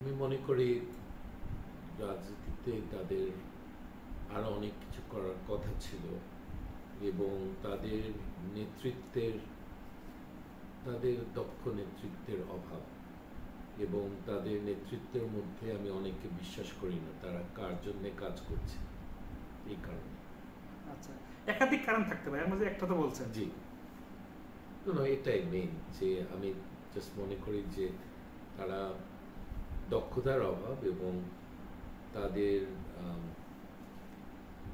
আমি মনে করি রাজনীতিতে তাদের আরো অনেক কিছু করার কথা ছিল এবং তাদের নেতৃত্বের তাদের দক্ষ নেতৃত্বের অভাব এবং তাদের নেতৃত্বের মধ্যে আমি অনেককে বিশ্বাস করি না তারা কার জন্য কাজ করছে এই কারণে। আচ্ছা, একাধিক কারণ থাকতে পারে, এর মধ্যে একটা তো বলছেন। জি, এটাই মেইন যে আমি জাস্ট মনে করি যে তারা দক্ষতার অভাব এবং তাদের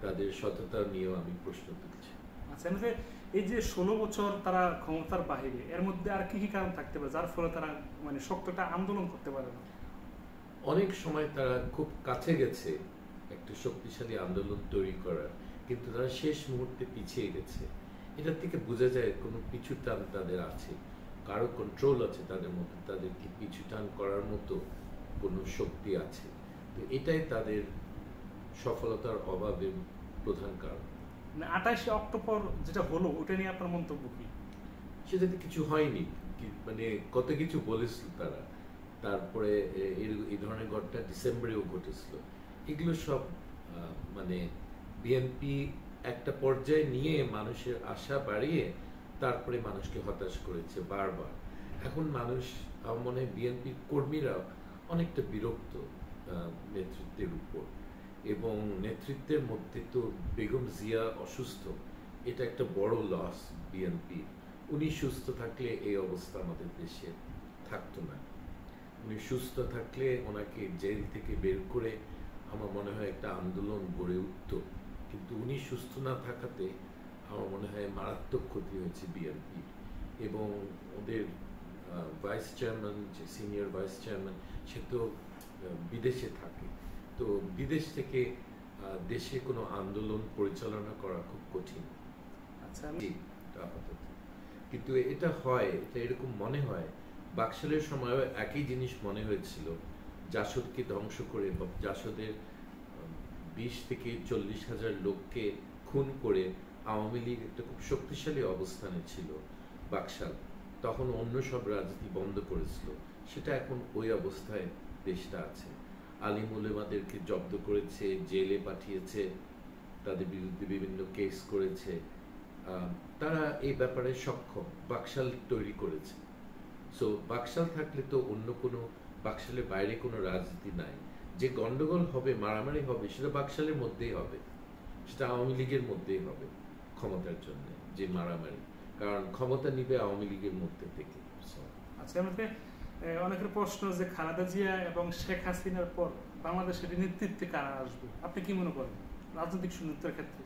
তাদের সততা নিয়েও আমি প্রশ্ন তুলছি। আচ্ছা, এমনিতে এই যে 16 বছর তারা ক্ষমতার বাহিরে, এর মধ্যে আর কি কি কারণ থাকতে পারে যার ফলে তারা মানে শক্তটা আন্দোলন করতে পারে না? অনেক সময় তারা খুব কাছে গেছে একটা শক্তিশালী আন্দোলন তৈরি করার, কিন্তু তারা শেষ মুহূর্তে পিছিয়ে গেছে। এটা থেকে বোঝা যায় কোনো পিছু টান তাদের আছে, কারো কন্ট্রোল আছে তাদের মধ্যে, তাদেরকে পিছু টান করার মতো কোনো শক্তি আছে। তো এটাই তাদের সফলতার অভাবের প্রধান কারণ। মানে 28 অক্টোবর যেটা হলো ওটা নিয়ে আপনার মন্তব্য কি? সেটাতে কিছু হয়নি, মানে কত কিছু বলেছিল তারা, তারপরে এই ধরনের ঘটনা ডিসেম্বরেও ঘটেছিল। এগুলো সব মানে বিএনপি একটা পর্যায়ে নিয়ে মানুষের আশা বাড়িয়ে তারপরে মানুষকে হতাশ করেছে বারবার। এখন মানুষ, আমার মনে হয় বিএনপির কর্মীরা অনেকটা বিরক্ত নেতৃত্বের উপর, এবং নেতৃত্বের মধ্যে তো বেগম জিয়া অসুস্থ, এটা একটা বড় লস বিএনপি। উনি সুস্থ থাকলে এই অবস্থা আমাদের দেশে থাকতো না। উনি সুস্থ থাকলে ওনাকে জেল থেকে বের করে আমার মনে হয় একটা আন্দোলন গড়ে উঠত, কিন্তু উনি সুস্থ না থাকাতে আমার মনে হয় মারাত্মক ক্ষতি হয়েছে বিএনপি। এবং ওদের ভাইস চেয়ারম্যান, যে সিনিয়র ভাইস চেয়ারম্যান, সে তো বিদেশে থাকে। তো বিদেশ থেকে দেশে কোনো আন্দোলন পরিচালনা করা খুব কঠিন। আচ্ছা, আপাতত কিন্তু এটা হয়, এটা এরকম মনে হয় বাকশালের সময়ও একই জিনিস মনে হয়েছিল। জাসদকে ধ্বংস করে, জাসদের 20 থেকে 40,000 লোককে খুন করে আওয়ামী লীগ একটা খুব শক্তিশালী অবস্থানে ছিল বাকশাল, তখন অন্য সব রাজনীতি বন্ধ করেছিল। সেটা এখন ওই অবস্থায় দেশটা আছে। আলিম উলেমাদেরকে জব্দ করেছে, জেলে পাঠিয়েছে, তাদের বিরুদ্ধে বিভিন্ন কেস করেছে। তারা এই ব্যাপারে সক্ষম, বাকশাল তৈরি করেছে। সো বাকশাল থাকলে তো অন্য কোনো, বাকশালের বাইরে কোনো রাজনীতি নাই। যে গন্ডগোল হবে, মারামারি হবে, সেটা বাকশালের মধ্যেই হবে, সেটা আওয়ামী লীগের মধ্যেই হবে ক্ষমতার জন্য যে মারামারি, কারণ ক্ষমতা নিবে আওয়ামী লীগের মধ্যে থেকে। আচ্ছা, এমনিতে অনেকের প্রশ্ন যে খালেদা জিয়া এবং শেখ হাসিনার পর বাংলাদেশের নেতৃত্বে কারা আসবে, আপনি কি মনে করেন রাজনৈতিক শূন্যতার ক্ষেত্রে?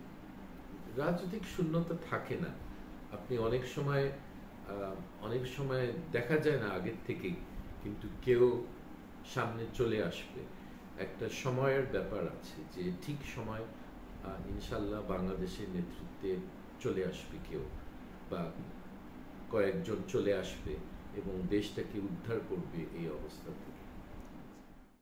রাজনৈতিক শূন্যতা থাকে না। আপনি অনেক সময় দেখা যায় না আগের থেকেই, কিন্তু কেউ সামনে চলে আসবে। একটা সময়ের ব্যাপার আছে যে ঠিক সময় ইনশাল্লাহ বাংলাদেশের নেতৃত্বে চলে আসবে কেউ, বা কয়েকজন চলে আসবে এবং দেশটাকে উদ্ধার করবে এই অবস্থা থেকে।